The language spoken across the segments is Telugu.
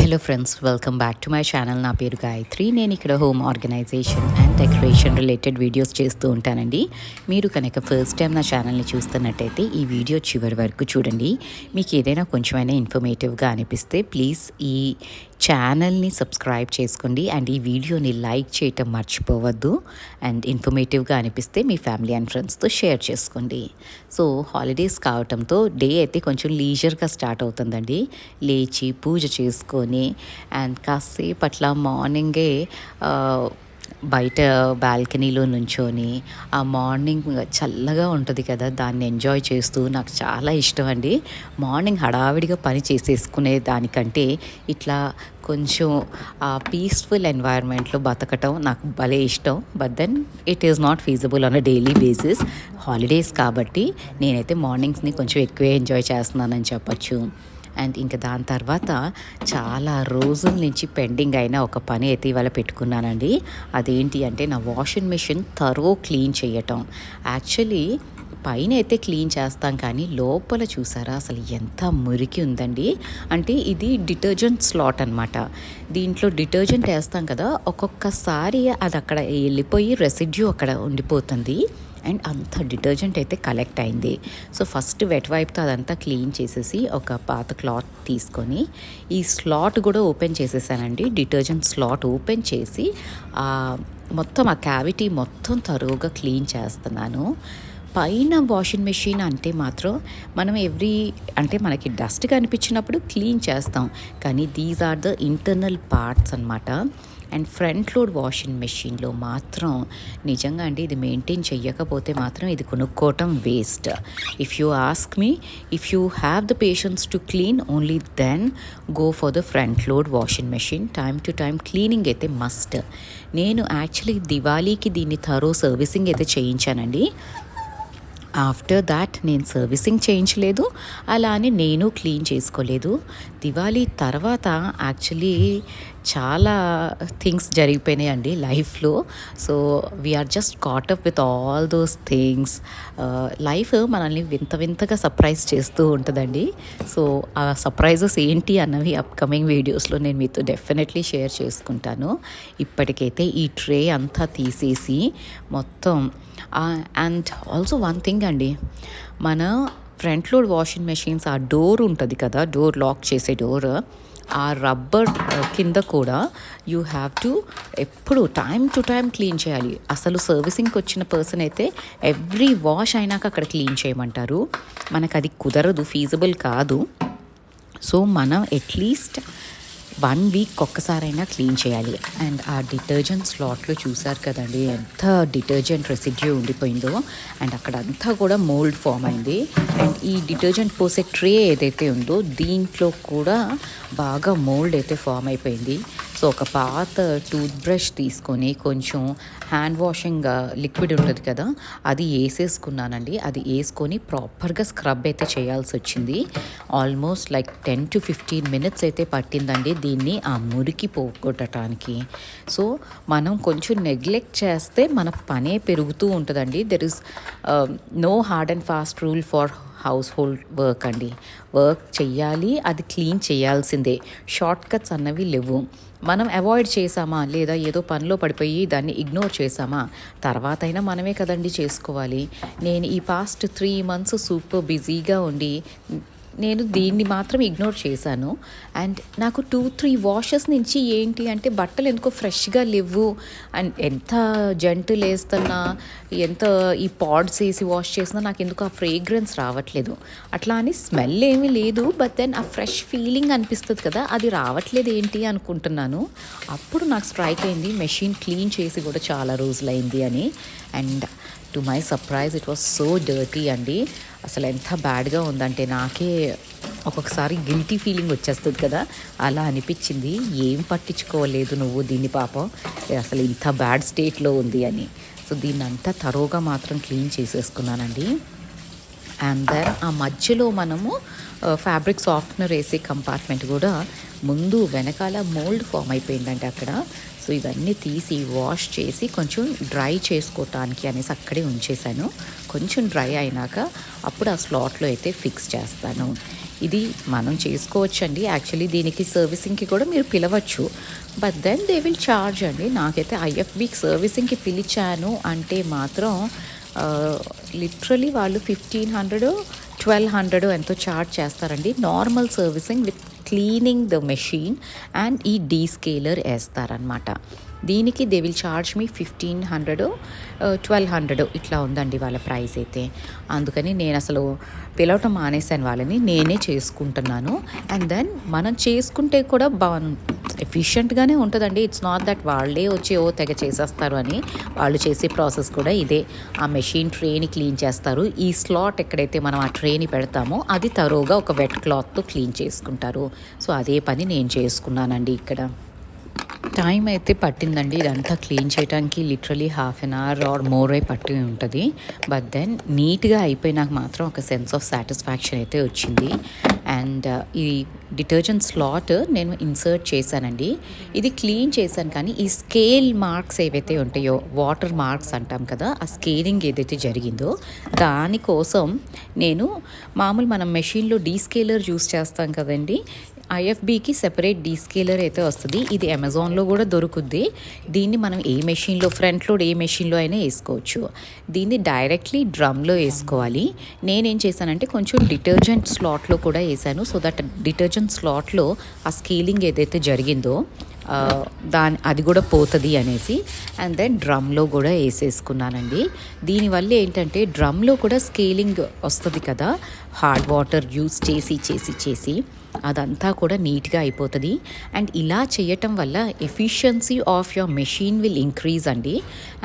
Hello friends, welcome back to my channel. నా పేరు గాయత్రి. నేను ఇక్కడ home organisation and decoration related videos చేస్తూ ఉంటానండి. మీరు కనుక ఫస్ట్ టైం నా ఛానల్ని చూస్తున్నట్టయితే ఈ వీడియో చివరి వరకు చూడండి. మీకు ఏదైనా కొంచెమైనా ఇన్ఫర్మేటివ్గా అనిపిస్తే ప్లీజ్ ఈ ఛానల్ని సబ్స్క్రైబ్ చేసుకోండి అండ్ ఈ వీడియోని లైక్ చేయటం మర్చిపోవద్దు. అండ్ ఇన్ఫర్మేటివ్గా అనిపిస్తే మీ ఫ్యామిలీ అండ్ ఫ్రెండ్స్తో షేర్ చేసుకోండి. సో హాలిడేస్ కావటంతో డే అయితే కొంచెం లీజర్గా స్టార్ట్ అవుతుందండి. లేచి పూజ చేసుకొని అండ్ కాసేపు అట్లా మార్నింగే బయట బాల్కనీలో నుంచొని ఆ మార్నింగ్ చల్లగా ఉంటుంది కదా, దాన్ని ఎంజాయ్ చేస్తూ నాకు చాలా ఇష్టం అండి. మార్నింగ్ హడావిడిగా పని చేసేసుకునే దానికంటే ఇట్లా కొంచెం ఆ పీస్ఫుల్ ఎన్వైర్న్మెంట్లో బతకటం నాకు భలే ఇష్టం. But then it is not feasible on a daily basis. Holidays కాబట్టి నేనైతే మార్నింగ్స్ని కొంచెం ఎక్కువే ఎంజాయ్ చేస్తున్నానని చెప్పచ్చు. అండ్ ఇంకా దాని తర్వాత చాలా రోజుల నుంచి పెండింగ్ అయిన ఒక పని అయితే ఇవాళ పెట్టుకున్నానండి. అదేంటి అంటే నా వాషింగ్ మెషిన్ క్లీన్ చేయటం. యాక్చువల్లీ పైన అయితే క్లీన్ చేస్తాం, కానీ లోపల చూసారా అసలు ఎంత మురికి ఉందండి. అంటే ఇది డిటర్జెంట్ స్లాట్ అనమాట. దీంట్లో డిటర్జెంట్ వేస్తాం కదా, ఒక్కొక్కసారి అది అక్కడ వెళ్ళిపోయి రెసిడ్యూ అక్కడ ఉండిపోతుంది అండ్ అంత డిటర్జెంట్ అయితే కలెక్ట్ అయింది. సో ఫస్ట్ వెట్ వైప్తో అదంతా క్లీన్ చేసేసి ఒక పాత క్లాత్ తీసుకొని ఈ స్లాట్ కూడా ఓపెన్ చేసేసానండి. డిటర్జెంట్ స్లాట్ ఓపెన్ చేసి మొత్తం ఆ క్యావిటీ మొత్తం తరువుగా క్లీన్ చేస్తున్నాను. పైన వాషింగ్ మెషిన్ అంటే మాత్రం మనం అంటే మనకి డస్ట్ కనిపించినప్పుడు క్లీన్ చేస్తాం, కానీ these are the internal parts అనమాట. అండ్ ఫ్రంట్ లోడ్ వాషింగ్ మెషిన్లో మాత్రం నిజంగా అండి ఇది మెయింటైన్ చెయ్యకపోతే మాత్రం ఇది కొనుక్కోవటం waste. If you ask me, if you have the patience to clean only then go for the front load washing machine. Time to time cleaning అయితే మస్ట్. నేను యాక్చువల్లీ దివాళీకి దీన్ని థరో సర్వీసింగ్ అయితే చేయించానండి. ఆఫ్టర్ దాట్ నేను సర్వీసింగ్ చేయించలేదు, అలా అని నేను క్లీన్ చేసుకోలేదు. దివాళీ తర్వాత యాక్చువల్లీ చాలా థింగ్స్ జరిగిపోయినాయండి లైఫ్లో. So we are just caught up with all those things. Life మనల్ని వింత వింతగా సర్ప్రైజ్ చేస్తూ ఉంటుందండి. సో ఆ సర్ప్రైజెస్ ఏంటి అన్నవి అప్కమింగ్ వీడియోస్లో నేను మీతో డెఫినెట్లీ షేర్ చేసుకుంటాను. ఇప్పటికైతే ఈ ట్రే అంతా తీసేసి మొత్తం అండ్ ఆల్సో వన్ థింగ్ అండి, మన ఫ్రంట్ లోడ్ వాషింగ్ మెషిన్స్ ఆ డోర్ ఉంటుంది కదా, డోర్ లాక్ చేసే డోర్, ఆ రబ్బర్ కింద కూడా యూ హ్యావ్ టు ఎప్పుడు టైం టు టైం క్లీన్ చేయాలి. అసలు సర్వీసింగ్కి వచ్చిన పర్సన్ అయితే ఎవ్రీ వాష్ అయినాక అక్కడ క్లీన్ చేయమంటారు. మనకు అది కుదరదు, ఫీజిబుల్ కాదు. సో మనం అట్లీస్ట్ 1 వీక్ ఒక్కసారైనా క్లీన్ చేయాలి. అండ్ ఆ డిటర్జెంట్ స్లాట్లో చూసారు కదండి ఎంత డిటర్జెంట్ రెసిడ్యూ ఉండిపోయిందో. అండ్ అక్కడంతా కూడా మోల్డ్ ఫామ్ అయింది. అండ్ ఈ డిటర్జెంట్ పోసే ట్రే ఏదైతే ఉందో దీంట్లో కూడా బాగా మోల్డ్ అయితే ఫామ్ అయిపోయింది. సో ఒక పాత టూత్ బ్రష్ తీసుకొని కొంచెం హ్యాండ్ వాషింగ్ లిక్విడ్ ఉంటుంది కదా, అది వేసేసుకున్నానండి. అది వేసుకొని ప్రాపర్గా స్క్రబ్ అయితే చేయాల్సి వచ్చింది. ఆల్మోస్ట్ లైక్ 10 to 15 minutes అయితే పట్టిందండి దీన్ని ఆ మురికి పోగొట్టడానికి. సో మనం కొంచెం నెగ్లెక్ట్ చేస్తే మన పనే పెరుగుతూ ఉంటుందండి. There is no hard and fast rule for household work అండి. వర్క్ చెయ్యాలి, అది క్లీన్ చేయాల్సిందే. షార్ట్ కట్స్ అన్నవి లేవు. మనం అవాయిడ్ చేసామా లేదా ఏదో పనిలో పడిపోయి దాన్ని ఇగ్నోర్ చేసామా, తర్వాత అయినా మనమే కదండి చేసుకోవాలి. నేను ఈ పాస్ట్ 3 months సూపర్ బిజీగా ఉండి నేను దీన్ని మాత్రం ఇగ్నోర్ చేశాను. అండ్ నాకు 2-3 washes నుంచి ఏంటి అంటే బట్టలు ఎందుకో ఫ్రెష్గా లేవు. అండ్ ఎంత జంటులు వేస్తున్నా, ఎంత ఈ పాడ్స్ వేసి వాష్ చేసినా నాకు ఎందుకు ఆ ఫ్రేగ్రెన్స్ రావట్లేదు. అట్లా అని స్మెల్ ఏమీ లేదు, బట్ దెన్ ఆ ఫ్రెష్ ఫీలింగ్ అనిపిస్తుంది కదా, అది రావట్లేదు ఏంటి అనుకుంటున్నాను. అప్పుడు నాకు స్ట్రైక్ అయింది, మెషిన్ క్లీన్ చేసి కూడా చాలా రోజులైంది అని. And to my surprise it was so dirty అండి. అసలు ఎంత బ్యాడ్గా ఉందంటే నాకే ఒక్కొక్కసారి గిల్టీ ఫీలింగ్ వచ్చేస్తుంది కదా, అలా అనిపించింది. ఏం పట్టించుకోలేదు నువ్వు దీన్ని, పాపం అసలు ఇంత బ్యాడ్ స్టేట్లో ఉంది అని. సో దీన్ని అంతా తరోగా మాత్రం క్లీన్ చేసేసుకున్నానండి. అండ్ దెన్ ఆ మధ్యలో మనము ఫ్యాబ్రిక్ సాఫ్ట్నర్ వేసే కంపార్ట్మెంట్ కూడా ముందు వెనకాల మోల్డ్ ఫామ్ అయిపోయిందంటే అక్కడ. సో ఇవన్నీ తీసి వాష్ చేసి కొంచెం డ్రై చేసుకోవటానికి అనేసి అక్కడే ఉంచేసాను. కొంచెం డ్రై అయినాక అప్పుడు ఆ స్లాట్లో అయితే ఫిక్స్ చేస్తాను. ఇది మనం చేసుకోవచ్చండి. యాక్చువల్లీ దీనికి సర్వీసింగ్కి కూడా మీరు పిలవచ్చు, but then they will charge అండి. నాకైతే ఐఎఫ్బీకి సర్వీసింగ్కి పిలిచాను అంటే మాత్రం లిటరలీ వాళ్ళు 1500 1200 ఎంతో ఛార్జ్ చేస్తారండి. Normal servicing with cleaning the machine and ఈ డీస్కేలర్ వేస్తారనమాట. దీనికి దే విల్ ఛార్జ్ మీ 1500 1200 ఇట్లా ఉందండి వాళ్ళ ప్రైస్ అయితే. అందుకని నేను అసలు పిలవటం మానేశాను వాళ్ళని, నేనే చేసుకుంటున్నాను. అండ్ దెన్ మనం చేసుకుంటే కూడా ఎఫిషియెంట్గానే ఉంటుందండి. ఇట్స్ నాట్ దట్ వాళ్ళే వచ్చి తెగ చేసేస్తారు అని. వాళ్ళు చేసే ప్రాసెస్ కూడా ఇదే. ఆ మెషిన్ ట్రేని క్లీన్ చేస్తారు. ఈ స్లాట్ ఎక్కడైతే మనం ఆ ట్రేని పెడతామో అది తరోగా ఒక వెట్ క్లాత్తో క్లీన్ చేసుకుంటారు. సో అదే పని నేను చేసుకున్నానండి ఇక్కడ. టైం అయితే పట్టిందండి ఇదంతా క్లీన్ చేయడానికి. Literally half an hour or more పట్టి ఉంటుంది. బట్ దెన్ నీట్గా అయిపోయినాక మాత్రం ఒక సెన్స్ ఆఫ్ సాటిస్ఫాక్షన్ అయితే వచ్చింది. అండ్ ఈ డిటర్జెంట్ స్లాట్ నేను ఇన్సర్ట్ చేశానండి. ఇది క్లీన్ చేశాను, కానీ ఈ స్కేల్ మార్క్స్ ఏవైతే ఉంటాయో, వాటర్ మార్క్స్ అంటాం కదా, ఆ స్కేలింగ్ ఏదైతే జరిగిందో దానికోసం నేను మామూలు మనం మెషిన్లో డీస్కేలర్ యూస్ చేస్తాం కదండి, ఐఎఫ్బీకి సెపరేట్ డీస్కేలర్ అయితే వస్తుంది. ఇది అమెజాన్లో కూడా దొరుకుద్ది. దీన్ని మనం ఏ మెషిన్లో, ఫ్రంట్ లోడ్ ఏ మెషిన్లో అయినా వేసుకోవచ్చు. దీన్ని డైరెక్ట్లీ డ్రమ్లో వేసుకోవాలి. నేనేం చేశానంటే కొంచెం డిటర్జెంట్ స్లాట్లో కూడా వేసాను, సో దట్ డిటర్జెంట్ స్లాట్లో ఆ స్కేలింగ్ ఏదైతే జరిగిందో అది కూడా పోతుంది అనేసి. అండ్ దెన్ డ్రమ్లో కూడా వేసేసుకున్నానండి. దీనివల్ల ఏంటంటే డ్రమ్లో కూడా స్కేలింగ్ వస్తుంది కదా, హార్డ్ వాటర్ యూస్ చేసి అదంతా కూడా నీట్గా అయిపోతుంది. అండ్ ఇలా చేయటం వల్ల efficiency of your machine will increase అండి.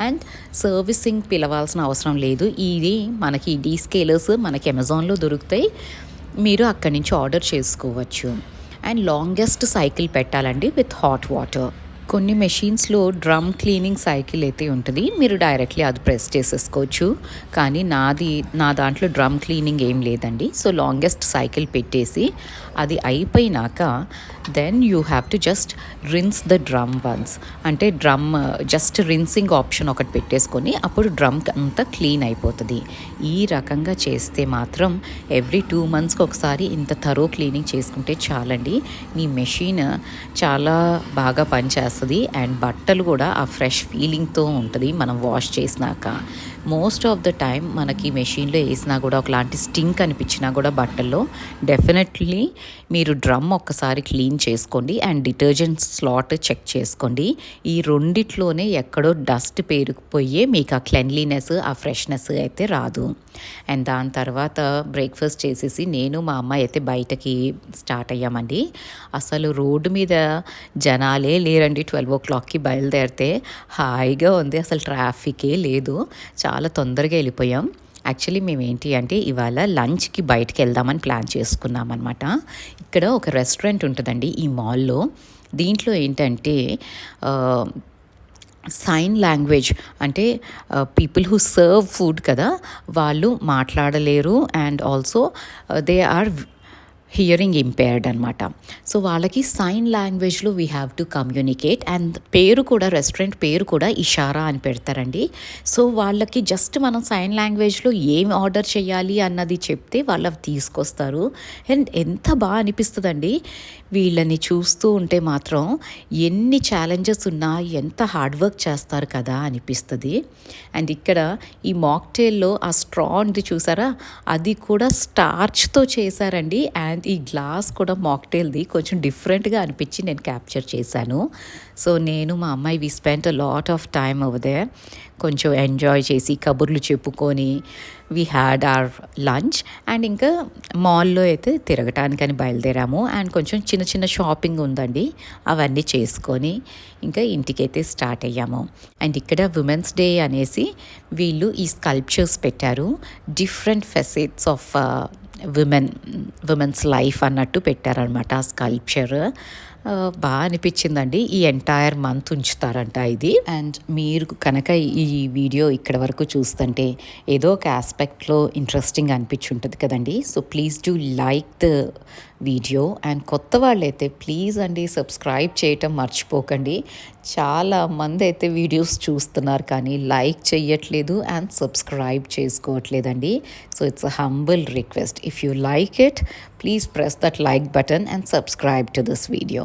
అండ్ సర్వీసింగ్ పిలవాల్సిన అవసరం లేదు. ఇది మనకి డీస్కేలర్స్ మనకి అమెజాన్లో దొరుకుతాయి, మీరు అక్కడి నుంచి ఆర్డర్ చేసుకోవచ్చు. అండ్ లాంగెస్ట్ సైకిల్ పెట్టాలండి విత్ హాట్ వాటర్. కొన్ని మెషిన్స్లో డ్రమ్ క్లీనింగ్ సైకిల్ అయితే ఉంటుంది, మీరు డైరెక్ట్లీ అది ప్రెస్ చేసేసుకోవచ్చు. కానీ నా దాంట్లో డ్రమ్ క్లీనింగ్ ఏం లేదండి. సో లాంగెస్ట్ సైకిల్ పెట్టేసి అది అయిపోయినాక then you have to just rinse the drum once. అంటే డ్రమ్ జస్ట్ రిన్సింగ్ ఆప్షన్ ఒకటి పెట్టేసుకొని అప్పుడు డ్రమ్ అంతా క్లీన్ అయిపోతుంది. ఈ రకంగా చేస్తే మాత్రం ఎవ్రీ 2 monthsకి ఒకసారి ఇంత థరో క్లీనింగ్ చేసుకుంటే చాలండి. మీ మెషిన్ చాలా బాగా పనిచేస్తుంది. అండ్ బట్టలు కూడా ఆ ఫ్రెష్ ఫీలింగ్తో ఉంటుంది మనం వాష్ చేసినాక. మోస్ట్ ఆఫ్ ద టైం మనకి మెషిన్లో వేసినా కూడా ఒకలాంటి స్టింక్ అనిపించినా కూడా బట్టల్లో డెఫినెట్లీ మీరు డ్రమ్ ఒక్కసారి క్లీన్ చేసుకోండి అండ్ డిటర్జెంట్ స్లాట్ చెక్ చేసుకోండి. ఈ రెండిట్లోనే ఎక్కడో డస్ట్ పేరుకుపోయే మీకు ఆ క్లెన్లీనెస్, ఆ ఫ్రెష్నెస్ అయితే రాదు. అండ్ దాని తర్వాత బ్రేక్ఫాస్ట్ చేసేసి నేను మా అమ్మాయి అయితే బయటకి స్టార్ట్ అయ్యామండి. అసలు రోడ్డు మీద జనాలే లేరండి. 12 o'clockకి బయలుదేరితే హాయిగా ఉంది, అసలు ట్రాఫికే లేదు. చాలా తొందరగా వెళ్ళిపోయాం. యాక్చువల్లీ మేము ఏంటి అంటే ఇవాళ లంచ్కి బయటకు వెళ్దామని ప్లాన్ చేసుకున్నాం అనమాట. ఇక్కడ ఒక రెస్టారెంట్ ఉంటుందండి ఈ మాల్లో. దీంట్లో ఏంటంటే సైన్ లాంగ్వేజ్ అంటే పీపుల్ హూ సర్వ్ ఫుడ్ కదా, వాళ్ళు మాట్లాడలేరు and also they are hearing impaired అనమాట. సో వాళ్ళకి సైన్ లాంగ్వేజ్లో we have to communicate. And పేరు కూడా, రెస్టారెంట్ పేరు కూడా ఇషారా అని పెడతారండి. సో వాళ్ళకి జస్ట్ మనం సైన్ లాంగ్వేజ్లో ఏం ఆర్డర్ చేయాలి అన్నది చెప్తే వాళ్ళు తీసుకొస్తారు. అండ్ ఎంత బాగా అనిపిస్తుందండి వీళ్ళని చూస్తూ ఉంటే మాత్రం. ఎన్ని ఛాలెంజెస్ ఉన్నా ఎంత హార్డ్ వర్క్ చేస్తారు కదా అనిపిస్తుంది. అండ్ ఇక్కడ ఈ మాక్టైల్లో ఆ స్ట్రా ఉంది చూసారా, అది కూడా స్టార్చ్తో చేశారండి. అండ్ ఈ గ్లాస్ కూడా మాక్టైల్ది కొంచెం డిఫరెంట్గా అనిపించి నేను క్యాప్చర్ చేశాను. సో నేను మా అమ్మాయి we spent a lot of time over there. కొంచెం ఎంజాయ్ చేసి కబుర్లు చెప్పుకొని we had our lunch. And ఇంకా మాల్లో అయితే తిరగటానికని బయలుదేరాము. అండ్ కొంచెం చిన్న చిన్న షాపింగ్ ఉందండి, అవన్నీ చేసుకొని ఇంకా ఇంటికైతే స్టార్ట్ అయ్యాము. అండ్ ఇక్కడ ఉమెన్స్ డే వీళ్ళు ఈ స్కల్ప్చర్స్ పెట్టారు. డిఫరెంట్ ఫెసెట్స్ ఆఫ్ విమెన్స్ లైఫ్ అన్నట్టు పెట్టారనమాట ఆ స్కల్ప్చర్. బాగా అనిపించిందండి. ఈ ఎంటైర్ మంత్ ఉంచుతారంట ఇది. అండ్ మీరు కనుక ఈ వీడియో ఇక్కడ వరకు చూస్తుంటే ఏదో ఒక ఆస్పెక్ట్లో ఇంట్రెస్టింగ్ అనిపించుంటుంది కదండి. So please do like the video. And కొత్త వాళ్ళైతే ప్లీజ్ అండి సబ్స్క్రైబ్ చేయటం మర్చిపోకండి. చాలా మంది అయితే వీడియోస్ చూస్తున్నారు కానీ లైక్ చేయట్లేదు అండ్ సబ్స్క్రైబ్ చేసుకోవట్లేదండి. So it's a humble request. If you like it please press that like button and subscribe to this video.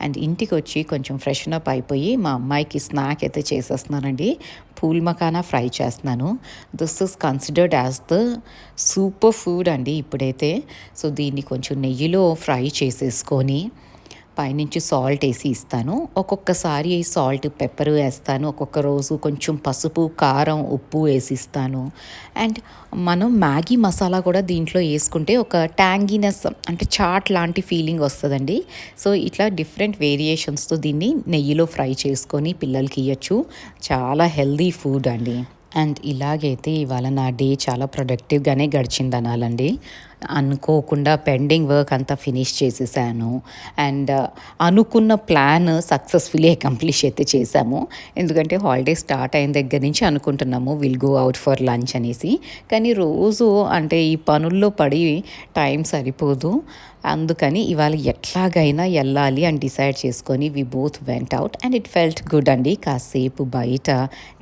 And ఇంటికి వచ్చి కొంచెం ఫ్రెషన్ అప్ అయిపోయి మా అమ్మాయికి స్నాక్ అయితే చేసేస్తున్నానండి. పూల్ మకానా ఫ్రై చేస్తున్నాను. This is considered as the super food అండి ఇప్పుడైతే. సో దీన్ని కొంచెం నెయ్యిలో ఫ్రై చేసేసుకొని పైనుంచి సాల్ట్ వేసి ఇస్తాను. ఒక్కొక్కసారి సాల్ట్ పెప్పర్ వేస్తాను, ఒక్కొక్క రోజు కొంచెం పసుపు కారం ఉప్పు వేసి ఇస్తాను. అండ్ మనం మ్యాగీ మసాలా కూడా దీంట్లో వేసుకుంటే ఒక ట్యాంగీనెస్ అంటే చాట్ లాంటి ఫీలింగ్ వస్తుందండి. సో ఇట్లా డిఫరెంట్ వేరియేషన్స్తో దీన్ని నెయ్యిలో ఫ్రై చేసుకొని పిల్లలకి ఇవ్వచ్చు. చాలా హెల్దీ ఫుడ్ అండి. అండ్ ఇలాగైతే ఇవాళ నా డే చాలా ప్రొడక్టివ్గానే గడిచింది అనాలండి. అనుకోకుండా పెండింగ్ వర్క్ అంతా ఫినిష్ చేసేసాను. అండ్ అనుకున్న ప్లాన్ సక్సెస్ఫుల్లీ కంప్లీట్ అయితే చేసాము. ఎందుకంటే హాలిడే స్టార్ట్ అయిన దగ్గర నుంచి అనుకుంటున్నాము will go out for lunch అనేసి. కానీ రోజు అంటే ఈ పనుల్లో పడి టైం సరిపోదు. అందుకని ఇవాళ ఎట్లాగైనా వెళ్ళాలి అని డిసైడ్ చేసుకొని we both went out and it felt good అండి. కాసేపు బయట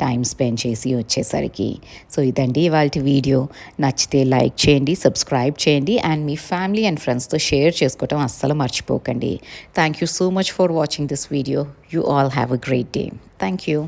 టైం స్పెండ్ చేసి వచ్చేసరికి. సో ఇదండి ఇవాళ వీడియో. నచ్చితే లైక్ చేయండి, సబ్స్క్రైబ్ చేయండి అండ్ మీ ఫ్యామిలీ అండ్ ఫ్రెండ్స్తో షేర్ చేసుకోవటం అస్సలు మర్చిపోకండి. Thank you so much for watching this video. You all have a great day. Thank you.